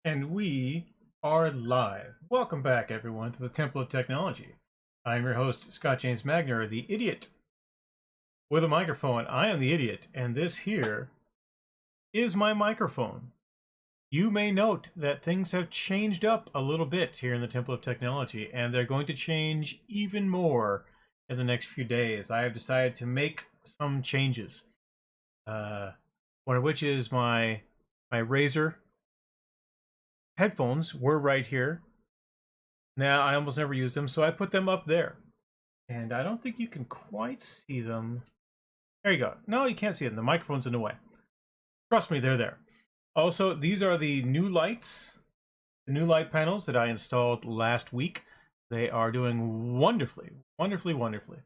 And we are live. Welcome back, everyone, to the Temple of Technology. I'm your host, Scott James Magner, the idiot with a microphone. I am the idiot, and this here is my microphone. You may note that things have changed up a little bit here in the Temple of Technology, and they're going to change even more in the next few days. I have decided to make some changes. One of which is my Razer headphones were right here. Now, I almost never use them, so I put them up there. And I don't think you can quite see them. There you go. No, you can't see them. The microphone's in the way. Trust me, they're there. Also, these are the new lights, the new light panels that I installed last week. They are doing wonderfully, wonderfully.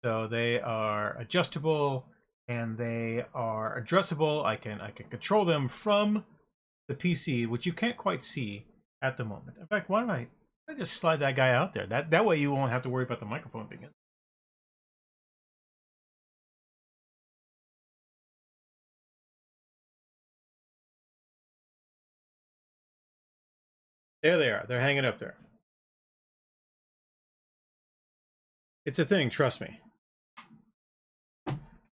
So they are adjustable and they are addressable. I can control them from the PC, which you can't quite see at the moment. In fact, why don't I just slide that guy out there? That way you won't have to worry about the microphone being in. There they are. They're hanging up there. It's a thing, trust me.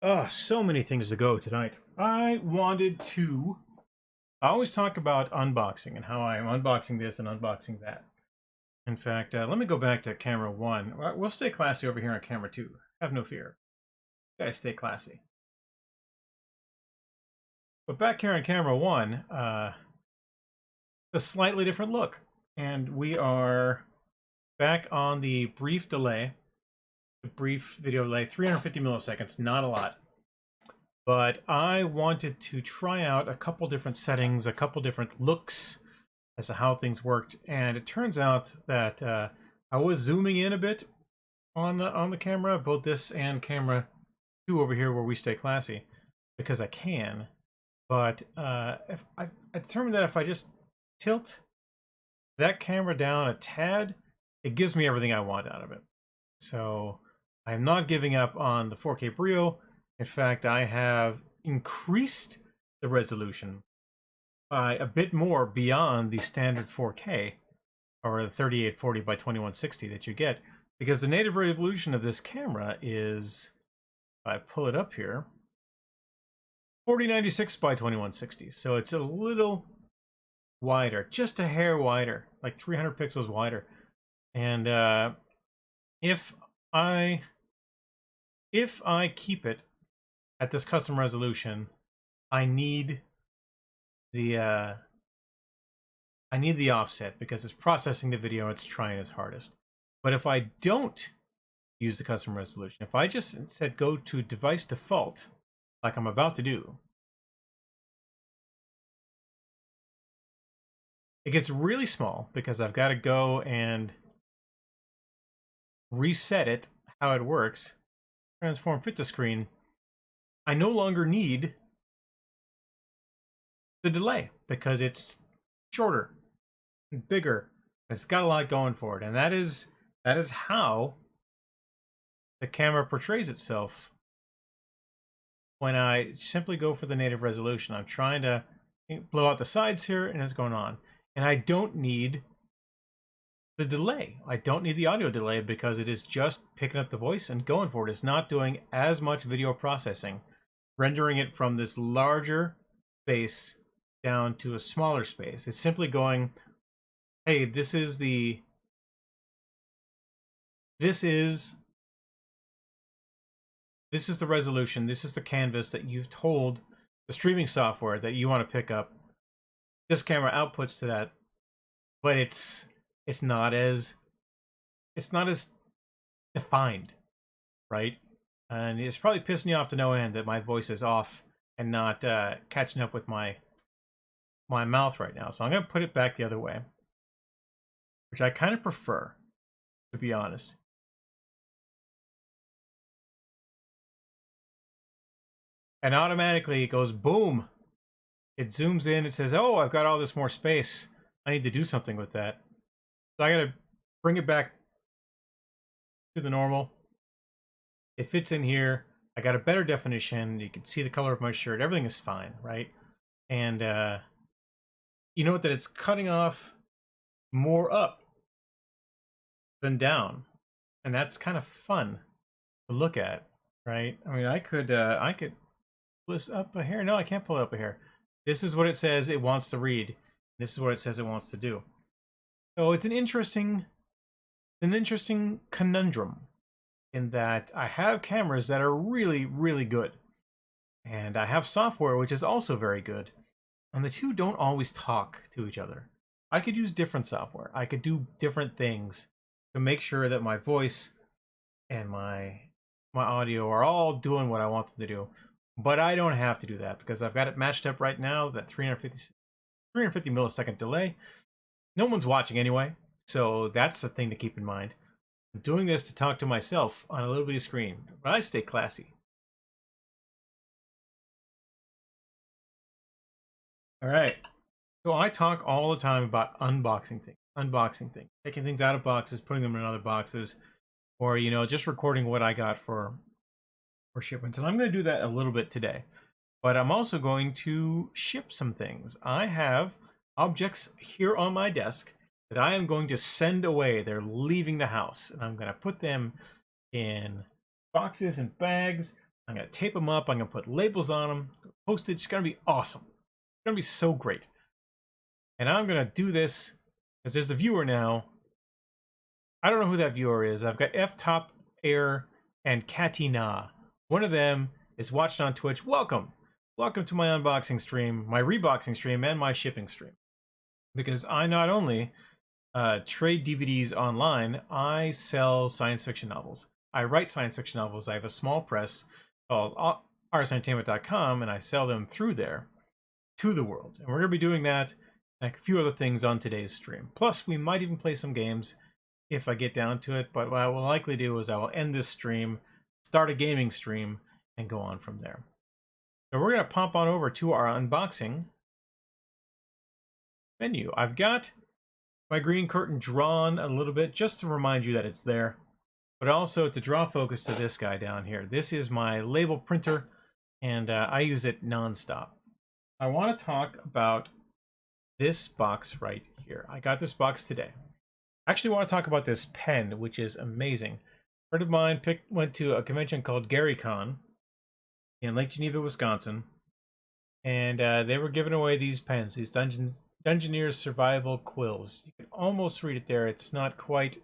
Oh, so many things to go tonight. I always talk about unboxing and how I'm unboxing this and unboxing that. In fact, let me go back to camera 1. We'll stay classy over here on camera 2. Have no fear. You guys stay classy. But back here on camera 1, a slightly different look. And we are back on the brief delay. The brief video delay, 350 milliseconds, not a lot. But I wanted to try out a couple different settings, a couple different looks as to how things worked. And it turns out that I was zooming in a bit on the camera, both this and camera 2 over here where we stay classy, because I can. But if I determined that if I just tilt that camera down a tad, it gives me everything I want out of it. So I'm not giving up on the 4K Brio. In fact, I have increased the resolution by a bit more beyond the standard 4K, or the 3840 by 2160 that you get, because the native resolution of this camera is, if I pull it up here, 4096 by 2160. So it's a little wider, just a hair wider, like 300 pixels wider. And if I keep it at this custom resolution, I need the offset because it's processing the video, it's trying its hardest. But if I don't use the custom resolution, if I just instead go to device default, like I'm about to do, it gets really small because I've got to go and reset it how it works. Transform fit to screen. I no longer need the delay because it's shorter and bigger. It's got a lot going for it, and that is how the camera portrays itself when I simply go for the native resolution. I'm trying to blow out the sides here, and it's going on. And I don't need the delay. I don't need the audio delay because it is just picking up the voice and going for it. It's not doing as much video processing, rendering it from this larger space down to a smaller space. It's simply going, hey, this is the resolution, this is the canvas that you've told the streaming software that you want to pick up. This camera outputs to that, but it's not as defined, right? And it's probably pissing you off to no end that my voice is off and not catching up with my mouth right now. So I'm gonna put it back the other way, which I kind of prefer, to be honest. And automatically it goes boom. It zooms in, it says, oh, I've got all this more space. I need to do something with that. So I gotta bring it back to the normal. It fits in here. I got a better definition. You can see the color of my shirt. Everything is fine, right? And you note that it's cutting off more up than down, and that's kind of fun to look at, right? I mean, I could pull this up a hair. No, I can't pull it up a hair. This is what it says it wants to read. This is what it says it wants to do. So it's an interesting conundrum in that I have cameras that are really, really good, and I have software which is also very good, and the two don't always talk to each other. I could use different software. I could do different things to make sure that my voice and my audio are all doing what I want them to do. But I don't have to do that because I've got it matched up right now, that 350 millisecond delay. No one's watching anyway, so that's the thing to keep in mind. I'm doing this to talk to myself on a little bitty screen, but I stay classy. All right. So I talk all the time about unboxing things, taking things out of boxes, putting them in other boxes, or just recording what I got for shipments. And I'm going to do that a little bit today. But I'm also going to ship some things. I have objects here on my desk that I am going to send away. They're leaving the house, and I'm going to put them in boxes and bags. I'm going to tape them up. I'm going to put labels on them. Postage. It's going to be awesome. It's going to be so great. And I'm going to do this because there's a viewer now. I don't know who that viewer is. I've got F-Top Air and Katina. One of them is watching on Twitch. Welcome. Welcome to my unboxing stream, my reboxing stream, and my shipping stream. Because I not only trade DVDs online, I sell science fiction novels. I write science fiction novels. I have a small press called arsentertainment.com, and I sell them through there to the world. And we're going to be doing that and a few other things on today's stream. Plus, we might even play some games if I get down to it. But what I will likely do is I will end this stream, start a gaming stream, and go on from there. So we're going to pop on over to our unboxing menu. I've got my green curtain drawn a little bit just to remind you that it's there, but also to draw focus to this guy down here. This is my label printer, and I use it nonstop. I want to talk about this box right here. I got this box today. I actually want to talk about this pen, which is amazing. A friend of mine went to a convention called GaryCon in Lake Geneva, Wisconsin, and they were giving away these pens, these Dungeoneer's Survival Quills. You can almost read it there. It's not quite...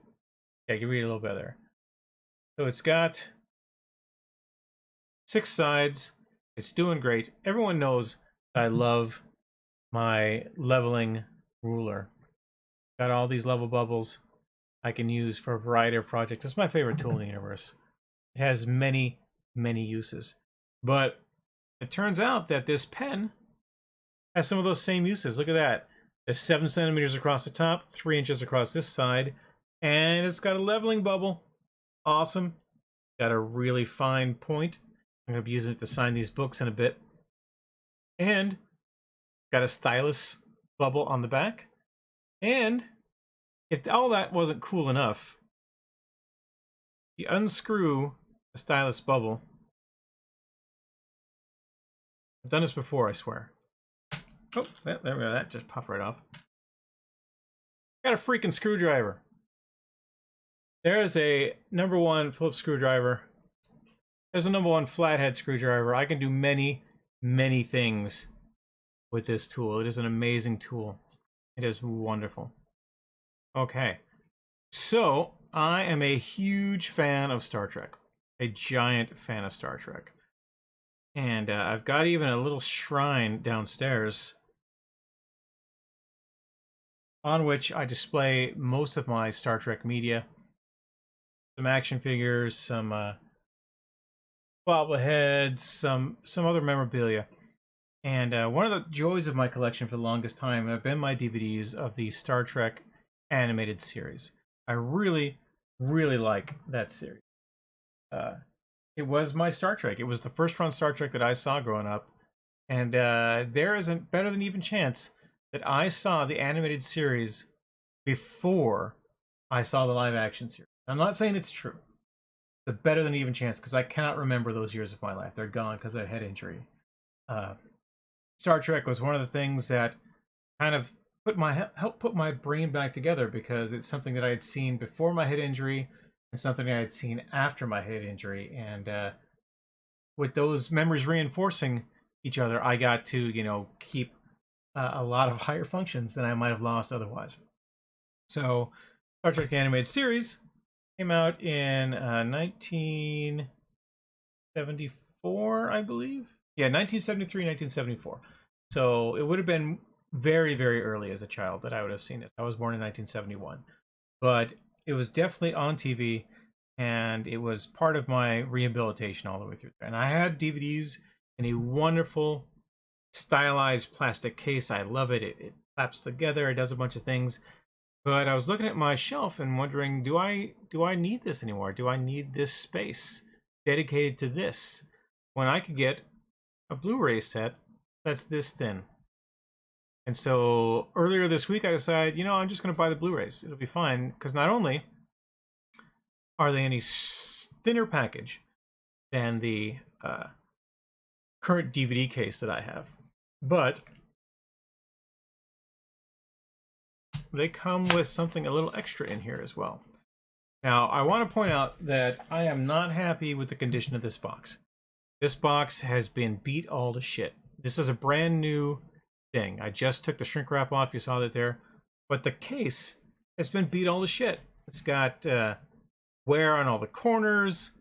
Yeah, you can read it a little better. So it's got 6 sides. It's doing great. Everyone knows I love my leveling ruler. Got all these level bubbles I can use for a variety of projects. It's my favorite tool in the universe. It has many, many uses. But it turns out that this pen has some of those same uses. Look at that. There's 7 centimeters across the top, 3 inches across this side, and it's got a leveling bubble. Awesome. Got a really fine point. I'm going to be using it to sign these books in a bit. And got a stylus bubble on the back. And if all that wasn't cool enough, you unscrew the stylus bubble. I've done this before, I swear. Oh, there we go. That just popped right off. Got a freaking screwdriver. There's a #1 Phillips screwdriver. There's a #1 flathead screwdriver. I can do many, many things with this tool. It is an amazing tool. It is wonderful. Okay. So, I am a huge fan of Star Trek. A giant fan of Star Trek. And I've got even a little shrine downstairs on which I display most of my Star Trek media. Some action figures, some bobbleheads, some other memorabilia. And one of the joys of my collection for the longest time have been my DVDs of the Star Trek animated series. I really, really like that series. It was my Star Trek. It was the first run Star Trek that I saw growing up. And there is a better than even chance that I saw the animated series before I saw the live action series. I'm not saying it's true. It's a better than even chance because I cannot remember those years of my life. They're gone because of head injury. Star Trek was one of the things that kind of help put my brain back together, because it's something that I had seen before my head injury and something I had seen after my head injury, and with those memories reinforcing each other, I got to, keep a lot of higher functions than I might have lost otherwise. So, Star Trek the Animated Series came out in 1974, I believe. Yeah, 1973, 1974. So it would have been very, very early as a child that I would have seen it. I was born in 1971. But it was definitely on TV, and it was part of my rehabilitation all the way through there. And I had DVDs in a wonderful stylized plastic case. I love it. It claps together. It does a bunch of things. But I was looking at my shelf and wondering, do I need this anymore? Do I need this space dedicated to this when I could get a Blu-ray set that's this thin? And so earlier this week, I decided, I'm just going to buy the Blu-rays. It'll be fine, because not only are they in a thinner package than the current DVD case that I have, but they come with something a little extra in here as well. Now, I want to point out that I am not happy with the condition of this box. This box has been beat all to shit. This is a brand new thing. I just took the shrink wrap off. You saw that there. But the case has been beat all to shit. It's got wear on all the corners.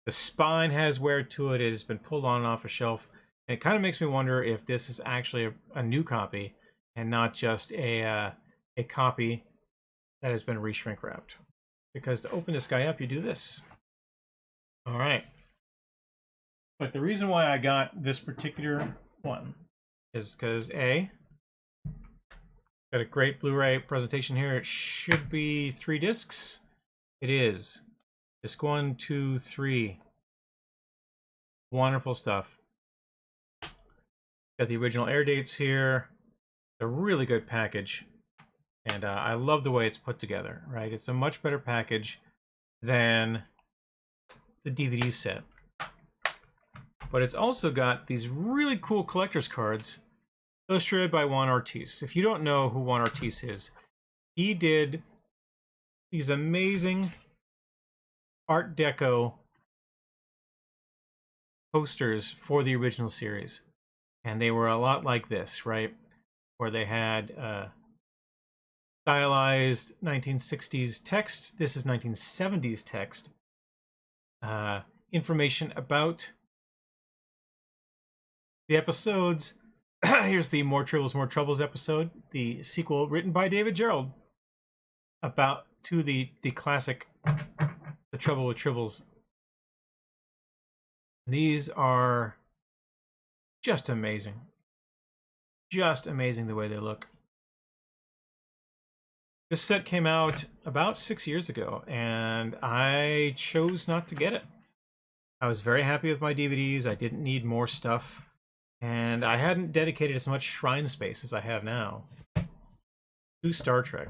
The spine has wear to it. It has been pulled on and off a shelf. And it kind of makes me wonder if this is actually a new copy and not just a copy that has been re-shrink wrapped. Because to open this guy up, you do this. All right. But the reason why I got this particular one is because got a great Blu-ray presentation here. It should be 3 discs. It is. Disc 1, 2, 3. Wonderful stuff. Got the original air dates here. It's a really good package. And I love the way it's put together, right? It's a much better package than the DVD set. But it's also got these really cool collector's cards illustrated by Juan Ortiz. If you don't know who Juan Ortiz is, he did these amazing Art Deco posters for the original series. And they were a lot like this, right? Where they had stylized 1960s text. This is 1970s text. Information about the episodes. Here's the More Tribbles, More Troubles episode, the sequel written by David Gerrold about to the classic The Trouble with Tribbles. These are just amazing. Just amazing the way they look. This set came out about 6 years ago, and I chose not to get it. I was very happy with my DVDs. I didn't need more stuff. And I hadn't dedicated as much shrine space as I have now to Star Trek.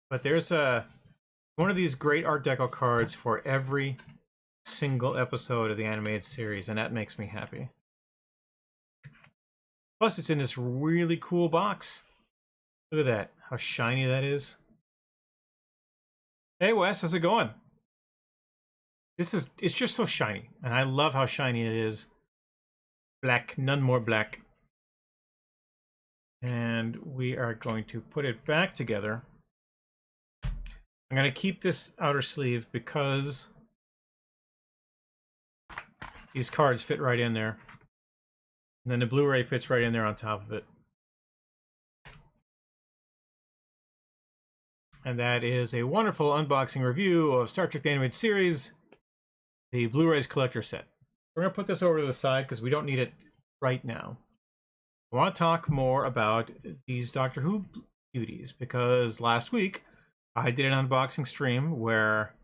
But there's one of these great Art Deco cards for every single episode of the animated series, and that makes me happy. Plus, it's in this really cool box. Look at that. How shiny that is. Hey, Wes, how's it going? It's just so shiny, and I love how shiny it is. Black, none more black. And we are going to put it back together. I'm going to keep this outer sleeve because these cards fit right in there. And then the Blu-ray fits right in there on top of it. And that is a wonderful unboxing review of Star Trek the Animated Series, the Blu-rays collector set. We're going to put this over to the side because we don't need it right now. I want to talk more about these Doctor Who beauties because last week I did an unboxing stream where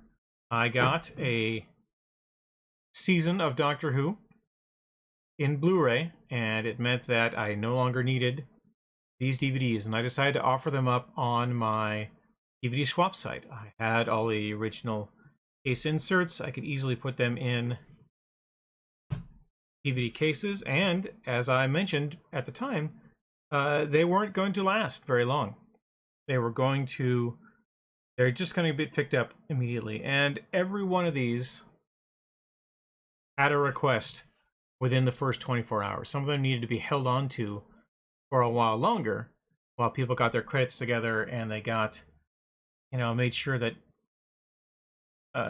I got a season of Doctor Who in Blu-ray, and it meant that I no longer needed these DVDs, and I decided to offer them up on my DVD swap site. I had all the original case inserts. I could easily put them in DVD cases, and as I mentioned at the time, They weren't going to last very long. They were going to, they're just going to get picked up immediately. And every one of these had a request within the first 24 hours. Some of them needed to be held on to for a while longer while people got their credits together and they got, made sure that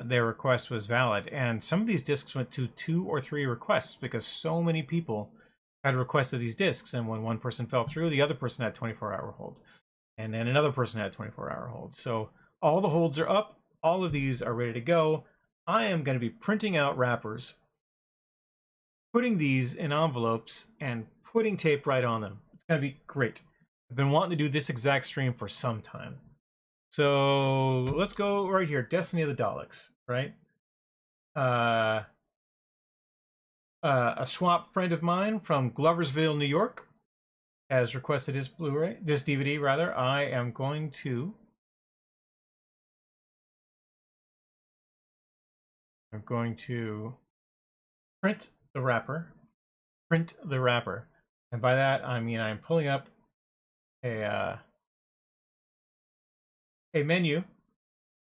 their request was valid. And some of these discs went to 2 or 3 requests because so many people had requested these discs. And when one person fell through, the other person had 24-hour hold. And then another person had 24-hour hold. So all the holds are up. All of these are ready to go. I am going to be printing out wrappers, putting these in envelopes, and putting tape right on them. It's going to be great. I've been wanting to do this exact stream for some time. So let's go right here. Destiny of the Daleks, right? A swap friend of mine from Gloversville, New York, has requested this DVD rather. I am going to print the wrapper. And by that I mean I'm pulling up a menu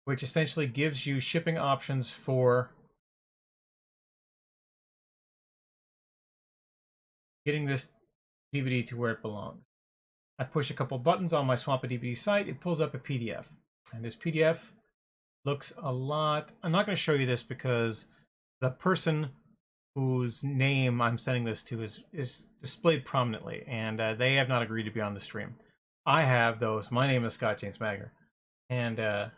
which essentially gives you shipping options for getting this DVD to where it belongs. I push a couple buttons on my Swamp DVD site, it pulls up a PDF. And this PDF looks a lot... I'm not going to show you this because the person whose name I'm sending this to is displayed prominently, and they have not agreed to be on the stream. I have, though. So my name is Scott James Magner. And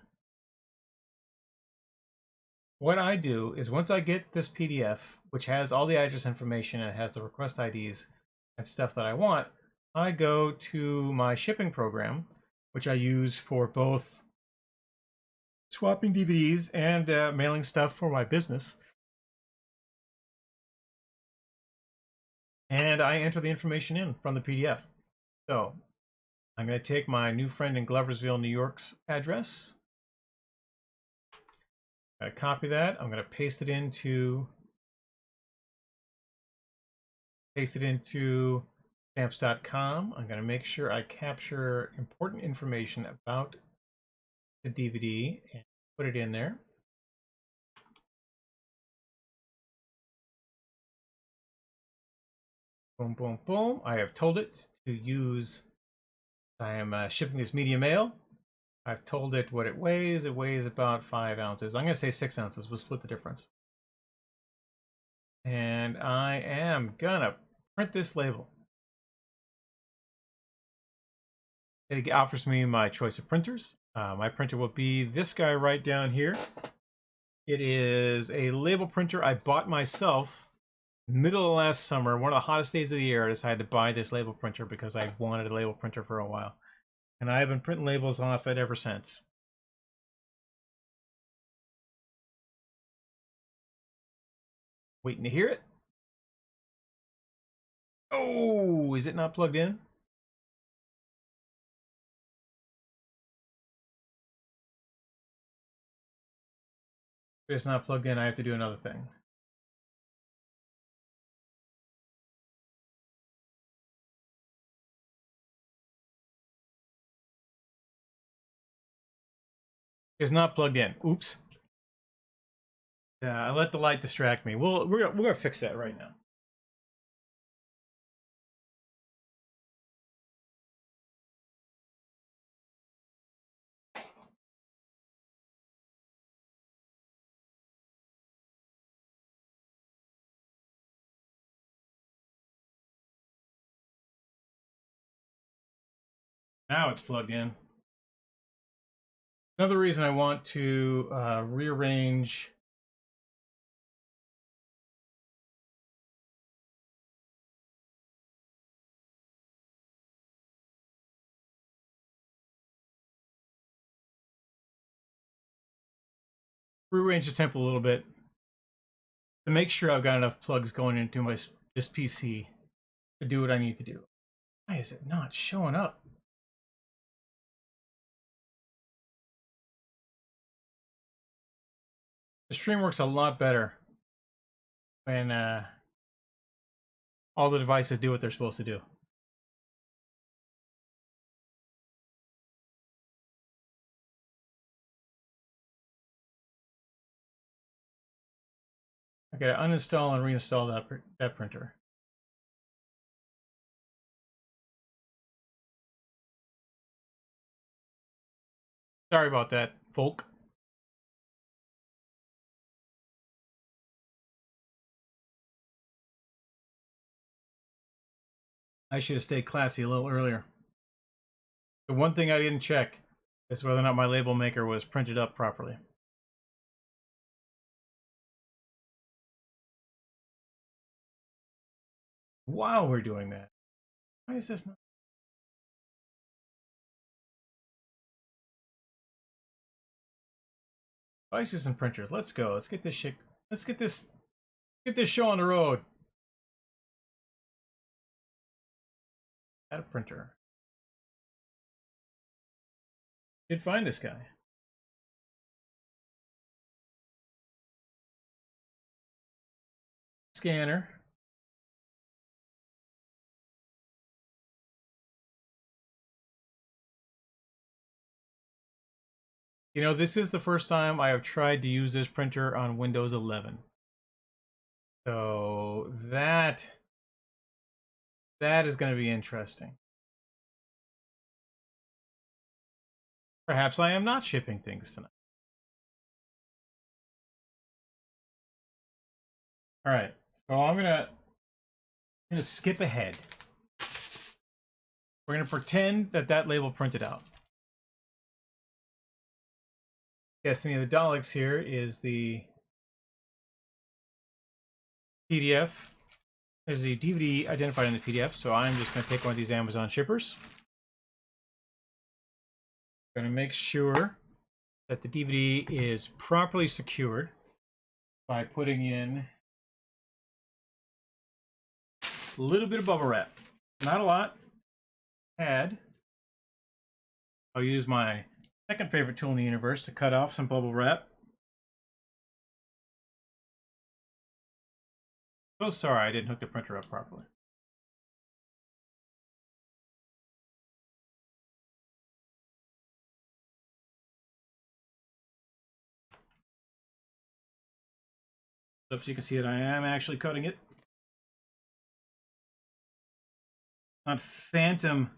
what I do is once I get this PDF, which has all the address information and it has the request IDs and stuff that I want, I go to my shipping program, which I use for both swapping DVDs and mailing stuff for my business. And I enter the information in from the PDF. So I'm going to take my new friend in Gloversville, New York's address. I'm going to copy that. I'm going to paste it into stamps.com. I'm going to make sure I capture important information about the DVD and put it in there. Boom, boom, boom. I have told it to use, I am shipping this media mail. I've told it what it weighs. It weighs about 5 ounces. I'm going to say 6 ounces. We'll split the difference. And I am going to print this label. It offers me my choice of printers. My printer will be this guy right down here. It is a label printer I bought myself middle of last summer. One of the hottest days of the year, I decided to buy this label printer because I wanted a label printer for a while. And I have been printing labels off it ever since. Waiting to hear it. Oh, is it not plugged in? If it's not plugged in, I have to do another thing. It's not plugged in. Oops. I let the light distract me. We're gonna fix that right now. Now it's plugged in. Another reason I want to rearrange the temp a little bit to make sure I've got enough plugs going into this PC to do what I need to do. Why is it not showing up? The stream works a lot better when all the devices do what they're supposed to do. gotta uninstall and reinstall that printer. Sorry about that, folk. I should have stayed classy a little earlier. The one thing I didn't check is whether or not my label maker was printed up properly. While we're doing that, why is this not? Devices and printers. Let's go. Let's get this shit. Let's get this show on the road. Add a printer. Should find this guy. Scanner. You know, this is the first time I have tried to use this printer on Windows 11. So that is going to be interesting. Perhaps I am not shipping things tonight. All right, so I'm gonna skip ahead. We're gonna pretend that label printed out. Destiny of the Daleks here is the PDF. There's the DVD identified in the PDF, so I'm just gonna take one of these Amazon shippers. I'm gonna make sure that the DVD is properly secured by putting in a little bit of bubble wrap. Not a lot. Add. I'll use my second favorite tool in the universe to cut off some bubble wrap. So sorry I didn't hook the printer up properly. So you can see that I am actually cutting it. Not phantom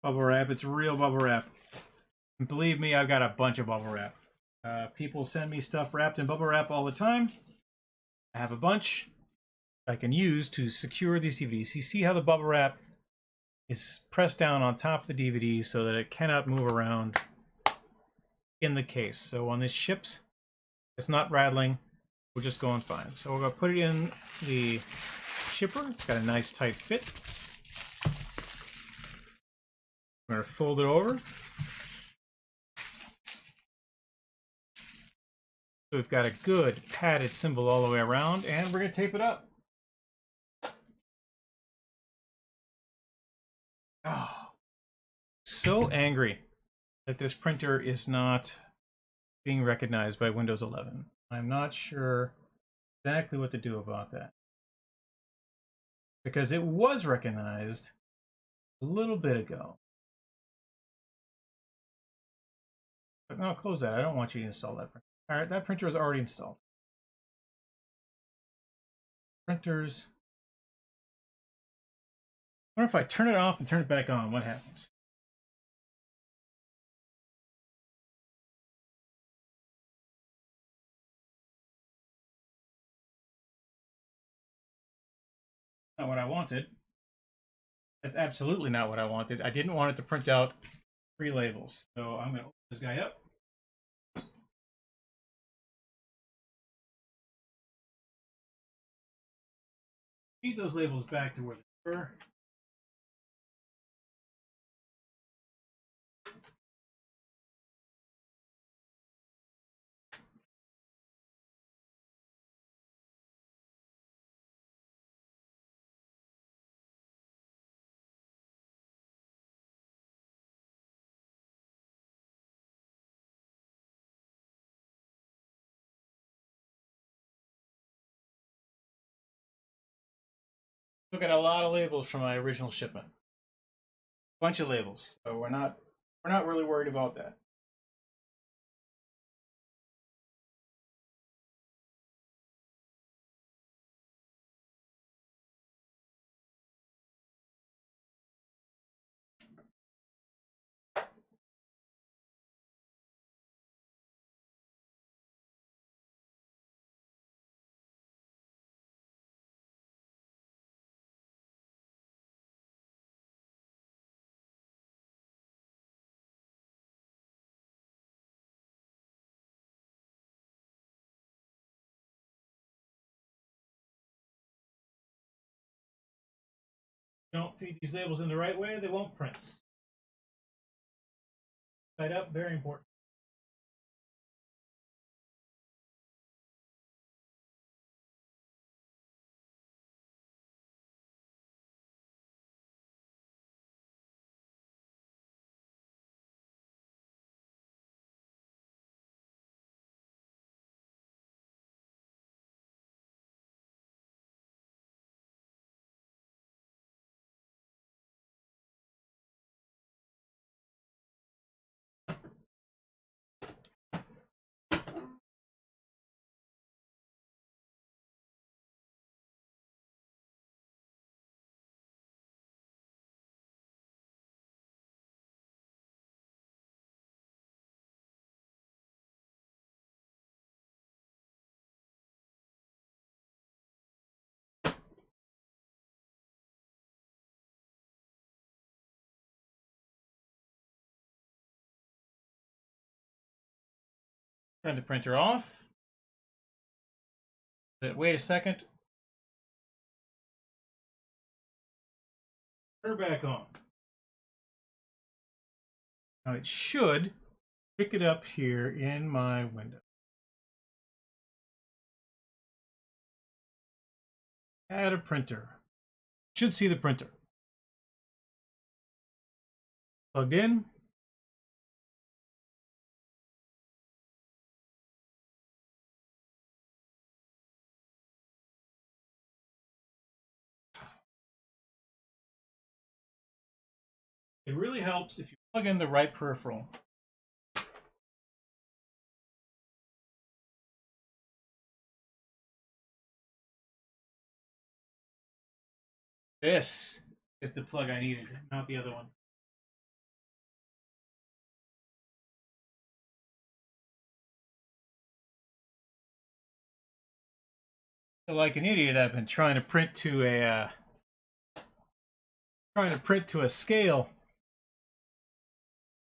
bubble wrap, it's real bubble wrap. And believe me, I've got a bunch of bubble wrap. People send me stuff wrapped in bubble wrap all the time. I have a bunch I can use to secure these DVDs. You see how the bubble wrap is pressed down on top of the DVD so that it cannot move around in the case. So when this ships, it's not rattling. We're just going fine. So we're going to put it in the shipper. It's got a nice tight fit. We're going to fold it over. So we've got a good padded symbol all the way around, and we're going to tape it up. Oh, so angry that this printer is not being recognized by Windows 11. I'm not sure exactly what to do about that. Because it was recognized a little bit ago. But no, close that. I don't want you to install that printer. All right, that printer is already installed. Printers. I wonder if I turn it off and turn it back on, what happens? Not what I wanted. That's absolutely not what I wanted. I didn't want it to print out 3 labels. So I'm going to open this guy up. Feed those labels back to where they were. Still got a lot of labels from my original shipment. Bunch of labels. So we're not really worried about that. don't feed these labels in the right way, they won't print. Side up, very important. Turn the printer off. Wait a second. Turn it back on. Now it should pick it up here in my window. Add a printer. Should see the printer. Plug in. It really helps if you plug in the right peripheral. This is the plug I needed, not the other one. So like an idiot, I've been trying to print to a scale.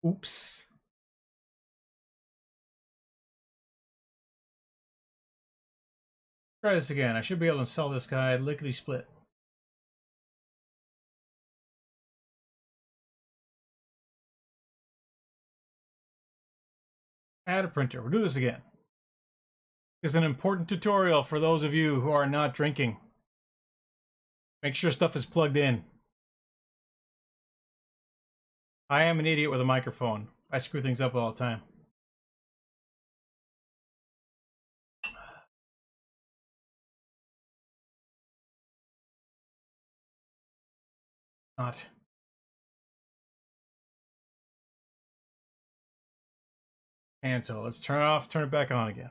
Oops. Try this again. I should be able to install this guy lickety split. Add a printer. We'll do this again. This is an important tutorial for those of you who are not drinking. Make sure stuff is plugged in. I am an idiot with a microphone. I screw things up all the time. Not. And so let's turn it off, turn it back on again.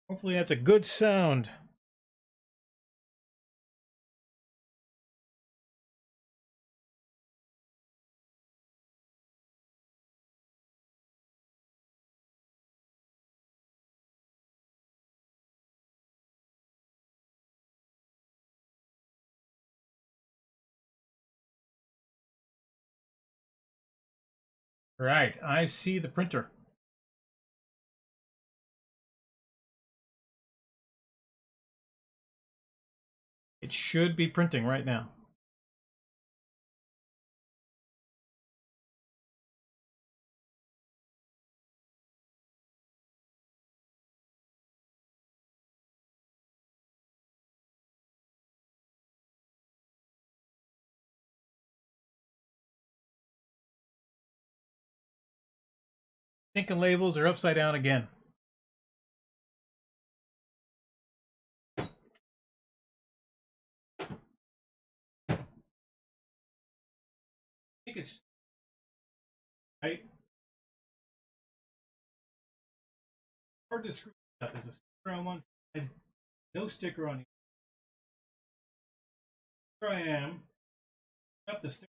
Hopefully that's a good sound. Right, I see the printer. It should be printing right now. Thinking labels are upside down again. I think it's right. Hard to screw up. There's a sticker on one side, no sticker on the other. Here I am, up the sticker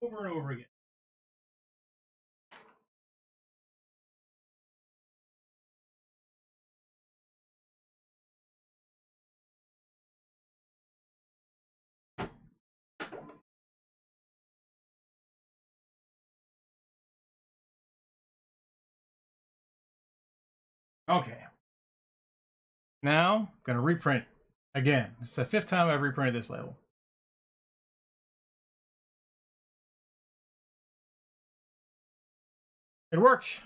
over and over again. Okay. Now, I'm going to reprint again. It's the 5th time I've reprinted this label. It worked.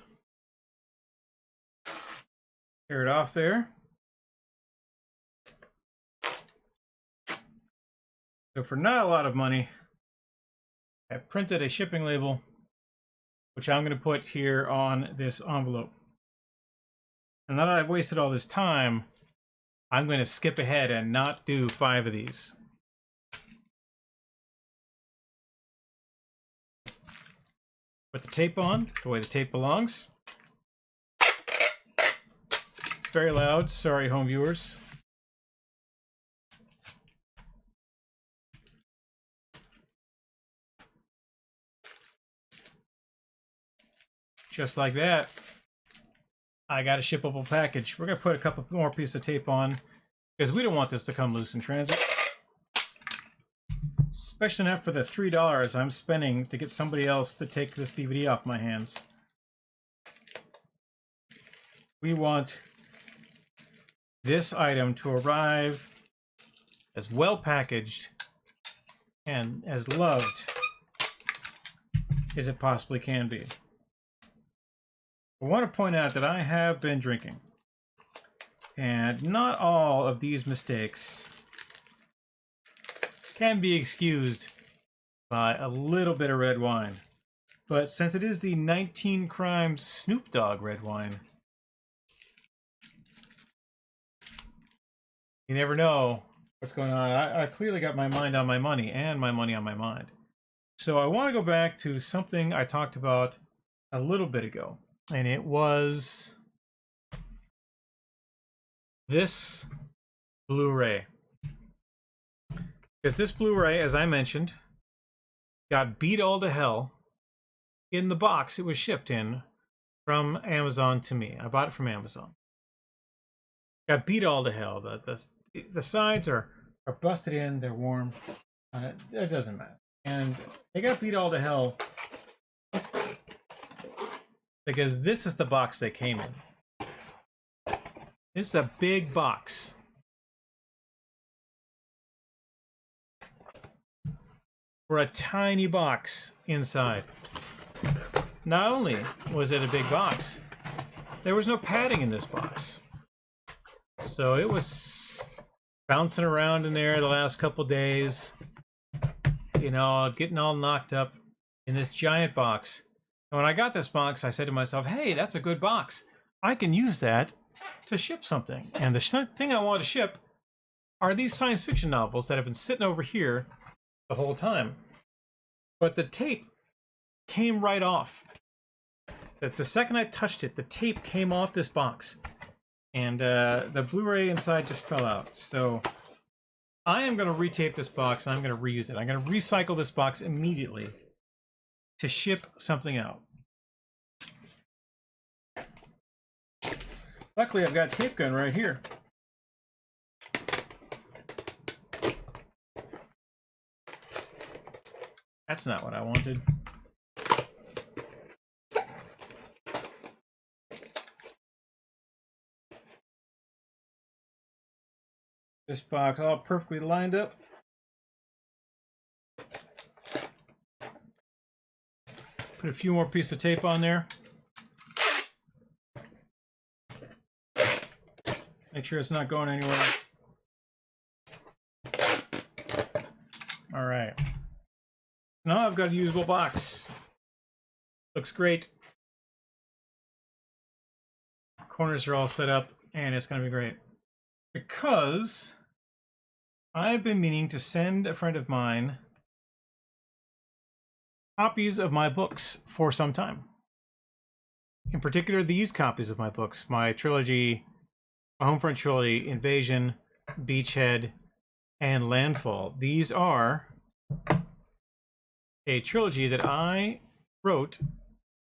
Tear it off there. So for not a lot of money, I printed a shipping label, which I'm going to put here on this envelope. And now that I've wasted all this time, I'm going to skip ahead and not do 5 of these. Put the tape on the way the tape belongs. It's very loud. Sorry, home viewers. Just like that, I got a shippable package. We're going to put a couple more pieces of tape on because we don't want this to come loose in transit. Especially not for the $3 I'm spending to get somebody else to take this DVD off my hands. We want this item to arrive as well packaged and as loved as it possibly can be. I want to point out that I have been drinking, and not all of these mistakes can be excused by a little bit of red wine. But since it is the 19 Crimes Snoop Dogg red wine, you never know what's going on. I clearly got my mind on my money and my money on my mind. So I want to go back to something I talked about a little bit ago. And it was this Blu-ray. Because this Blu-ray, as I mentioned, got beat all to hell in the box it was shipped in from Amazon to me. I bought it from Amazon. Got beat all to hell. The sides are busted in. They're warm. It doesn't matter. And they got beat all to hell because this is the box they came in. It's a big box. For a tiny box inside. Not only was it a big box, there was no padding in this box. So it was bouncing around in there the last couple days, you know, getting all knocked up in this giant box. And when I got this box, I said to myself, hey, that's a good box. I can use that to ship something. And the thing I want to ship are these science fiction novels that have been sitting over here the whole time. But the tape came right off. The second I touched it, the tape came off this box. And the Blu-ray inside just fell out. So I am going to retape this box and I'm going to reuse it. I'm going to recycle this box immediately to ship something out. Luckily, I've got a tape gun right here. That's not what I wanted. This box all perfectly lined up. Put a few more pieces of tape on there. Make sure it's not going anywhere. All right. Now I've got a usable box. Looks great. Corners are all set up, and it's going to be great. Because I've been meaning to send a friend of mine copies of my books for some time. In particular, these copies of my books, my trilogy, my Homefront trilogy, Invasion, Beachhead, and Landfall. These are a trilogy that I wrote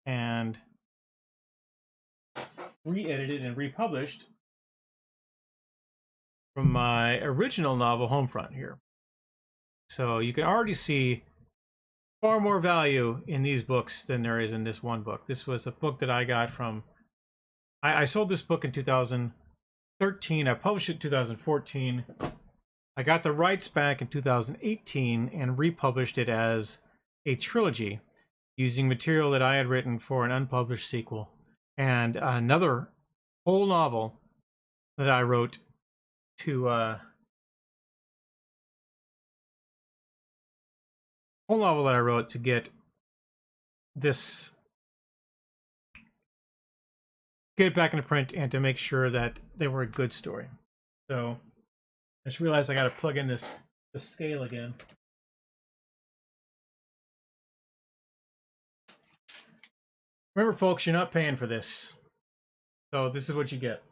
and re-edited and republished from my original novel, Homefront, here. So you can already see far more value in these books than there is in this one book. This was a book that I got from I sold this book in 2013. I published it in 2014. I got the rights back in 2018 and republished it as a trilogy using material that I had written for an unpublished sequel and another whole novel that I wrote to get this, get it back into print and to make sure that they were a good story. So I just realized I got to plug in the scale again. Remember, folks, you're not paying for this, so this is what you get.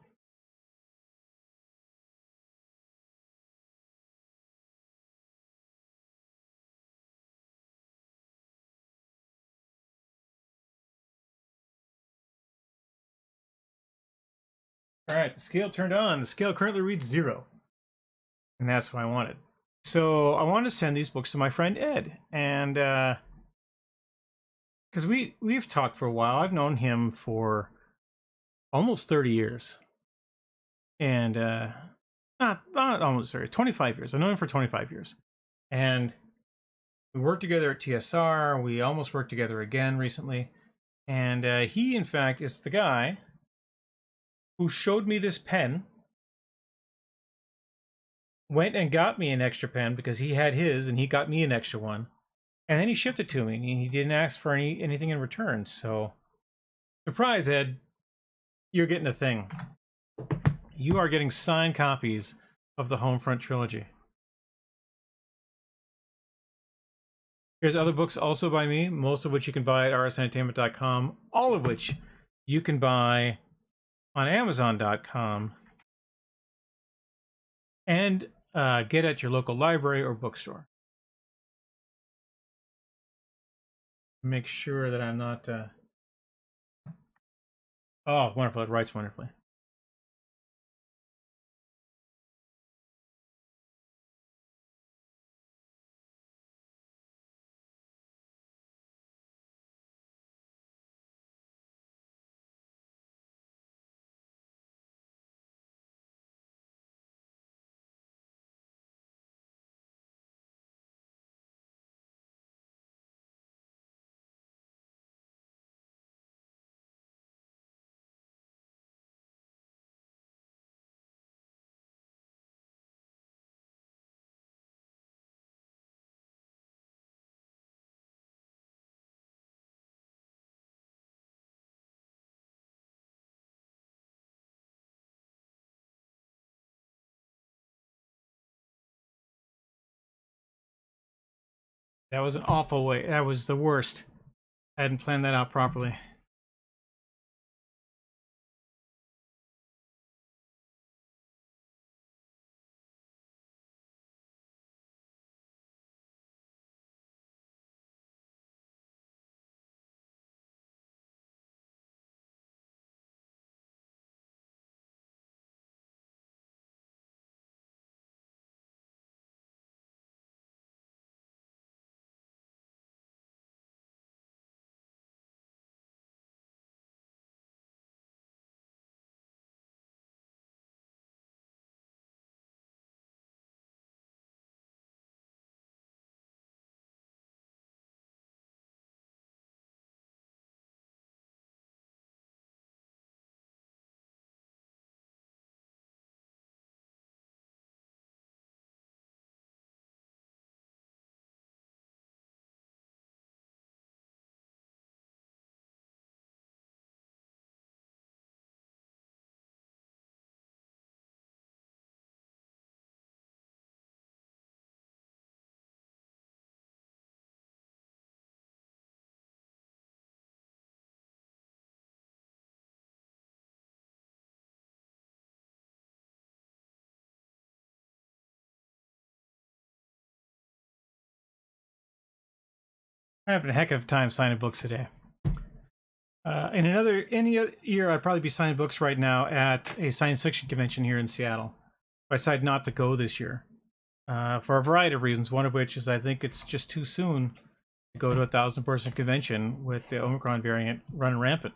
All right, the scale turned on. The scale currently reads 0. And that's what I wanted. So I wanted to send these books to my friend Ed. And because we've talked for a while. I've known him for almost 30 years. And not almost 30, 25 years. I've known him for 25 years. And we worked together at TSR. We almost worked together again recently. And he, in fact, is the guy who showed me this pen, went and got me an extra pen because he had his and he got me an extra one, and then he shipped it to me and he didn't ask for anything in return. So surprise, Ed, you're getting a thing. You are getting signed copies of the Homefront trilogy. Here's other books also by me, most of which you can buy at rsentertainment.com, all of which you can buy on Amazon.com and get at your local library or bookstore. Make sure that I'm not... Oh, wonderful. It writes wonderfully. That was an awful way. That was the worst. I hadn't planned that out properly. I'm having a heck of a time signing books today. In any other year, I'd probably be signing books right now at a science fiction convention here in Seattle. I decided not to go this year for a variety of reasons. One of which is I think it's just too soon to go to a 1,000-person convention with the Omicron variant running rampant.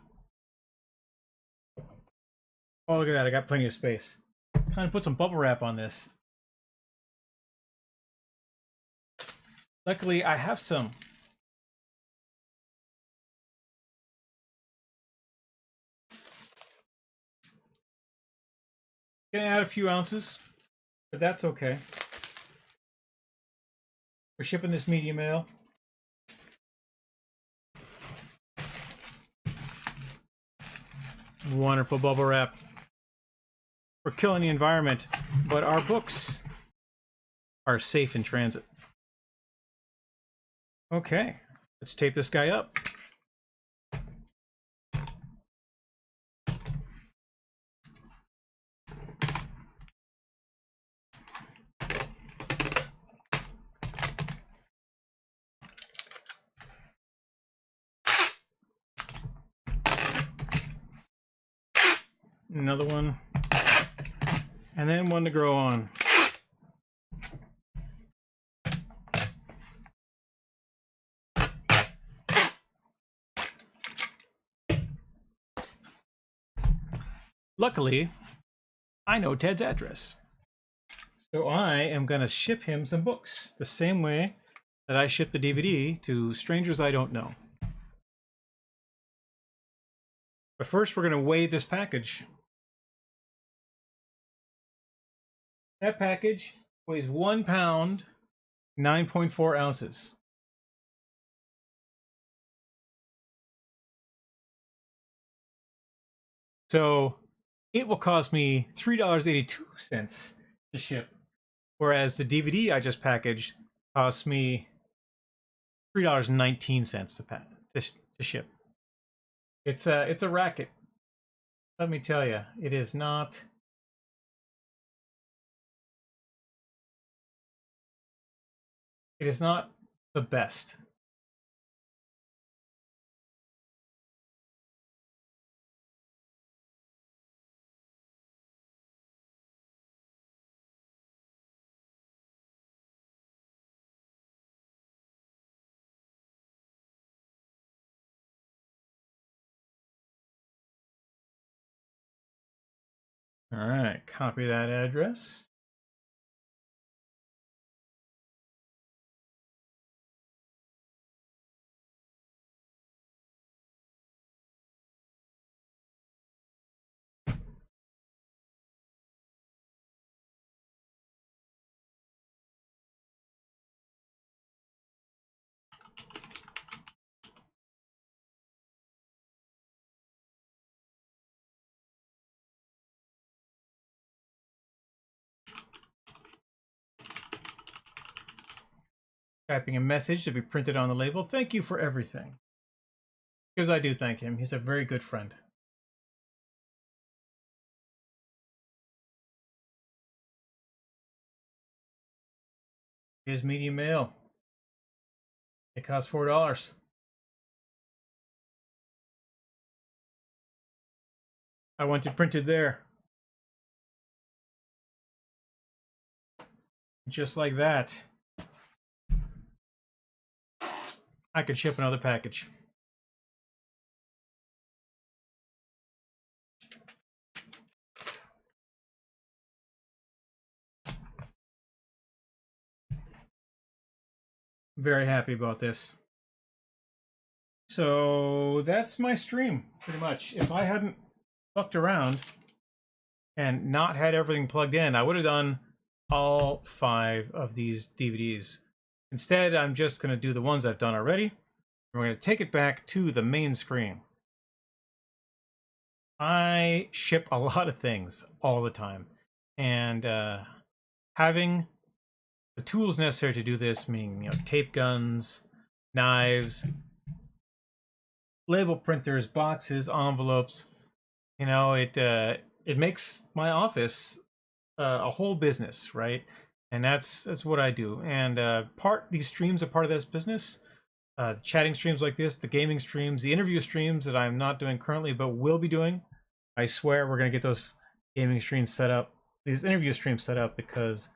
Oh, look at that. I got plenty of space. Time to put some bubble wrap on this. Luckily, I have some. Gonna add a few ounces, but that's okay. We're shipping this medium ale. Wonderful bubble wrap. We're killing the environment, but our books are safe in transit. Okay, let's tape this guy up. Another one, and then one to grow on. Luckily, I know Ted's address. So I am going to ship him some books the same way that I ship the DVD to strangers I don't know. But first, we're going to weigh this package. That package weighs 1 pound, 9.4 ounces. So it will cost me $3.82 to ship, whereas the DVD I just packaged cost me $3.19 to ship. It's a racket. Let me tell you, it is not. It is not the best. All right, copy that address. Typing a message to be printed on the label. Thank you for everything. Because I do thank him. He's a very good friend. Here's medium mail. It costs $4. I want it printed there. Just like that. I could ship another package. Very happy about this. So that's my stream, pretty much. If I hadn't fucked around and not had everything plugged in, I would have done all 5 of these DVDs. Instead, I'm just going to do the ones I've done already. We're going to take it back to the main screen. I ship a lot of things all the time. And having the tools necessary to do this, meaning tape guns, knives, label printers, boxes, envelopes, it makes my office a whole business, right? And that's what I do. And these streams are part of this business. Chatting streams like this, the gaming streams, the interview streams that I'm not doing currently, but will be doing. I swear we're gonna get those gaming streams set up, these interview streams set up, because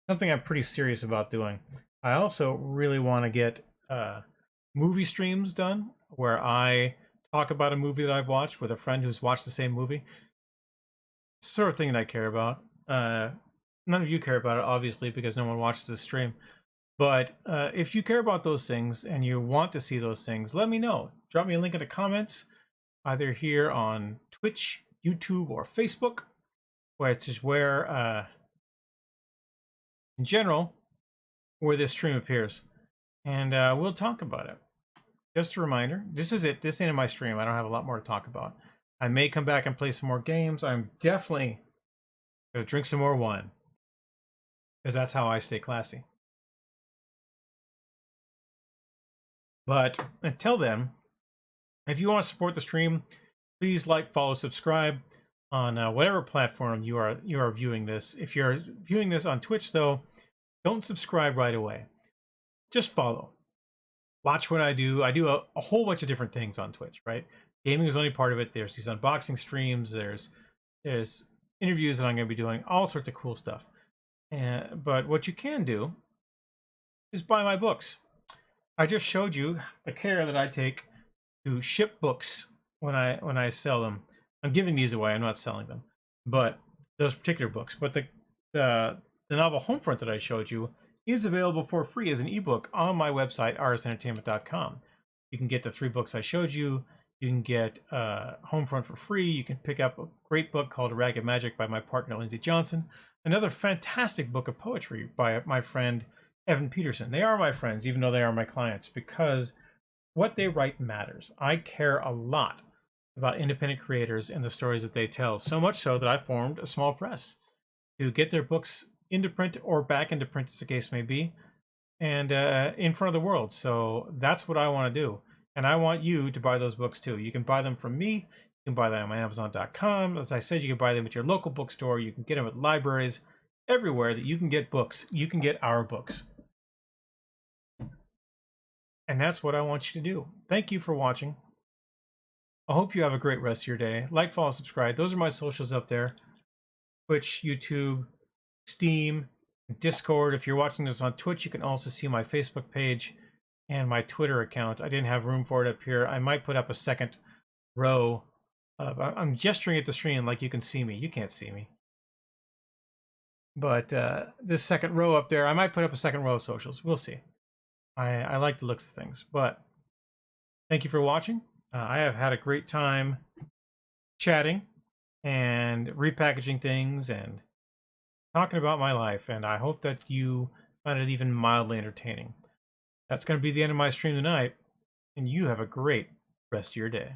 something I'm pretty serious about doing. I also really want to get movie streams done where I talk about a movie that I've watched with a friend who's watched the same movie. sort of thing that I care about. None of you care about it, obviously, because no one watches this stream. But if you care about those things and you want to see those things, let me know. Drop me a link in the comments, either here on Twitch, YouTube, or Facebook, which is where, in general, where this stream appears. And we'll talk about it. Just a reminder, this is it. This ain't my stream. I don't have a lot more to talk about. I may come back and play some more games. I'm definitely going to drink some more wine, because that's how I stay classy. But until then, if you want to support the stream, please like, follow, subscribe on whatever platform you are viewing this. If you're viewing this on Twitch, though, don't subscribe right away. Just follow. Watch what I do. I do a whole bunch of different things on Twitch, right? Gaming is only part of it. There's these unboxing streams. There's interviews that I'm going to be doing. All sorts of cool stuff. But what you can do is buy my books. I just showed you the care that I take to ship books when I sell them. I'm giving these away. I'm not selling them, but those particular books. But the novel Homefront that I showed you is available for free as an ebook on my website, rsentertainment.com. You can get the 3 books I showed you. You can get Homefront for free. You can pick up a great book called Ragged Magic by my partner, Lindsay Johnson. Another fantastic book of poetry by my friend, Evan Peterson. They are my friends, even though they are my clients, because what they write matters. I care a lot about independent creators and the stories that they tell, so much so that I formed a small press to get their books into print or back into print, as the case may be, and in front of the world. So that's what I want to do. And I want you to buy those books too. You can buy them from me. You can buy them on Amazon.com. As I said, you can buy them at your local bookstore. You can get them at libraries. Everywhere that you can get books, you can get our books. And that's what I want you to do. Thank you for watching. I hope you have a great rest of your day. Like, follow, subscribe. Those are my socials up there. Twitch, YouTube, Steam, Discord. If you're watching this on Twitch, you can also see my Facebook page and my Twitter account. I didn't have room for it up here. I might put up a second row. I'm gesturing at the stream like you can see me. You can't see me. But this second row up there, I might put up a second row of socials. We'll see. I like the looks of things. But thank you for watching. I have had a great time chatting and repackaging things and talking about my life. And I hope that you find it even mildly entertaining. That's going to be the end of my stream tonight. And you have a great rest of your day.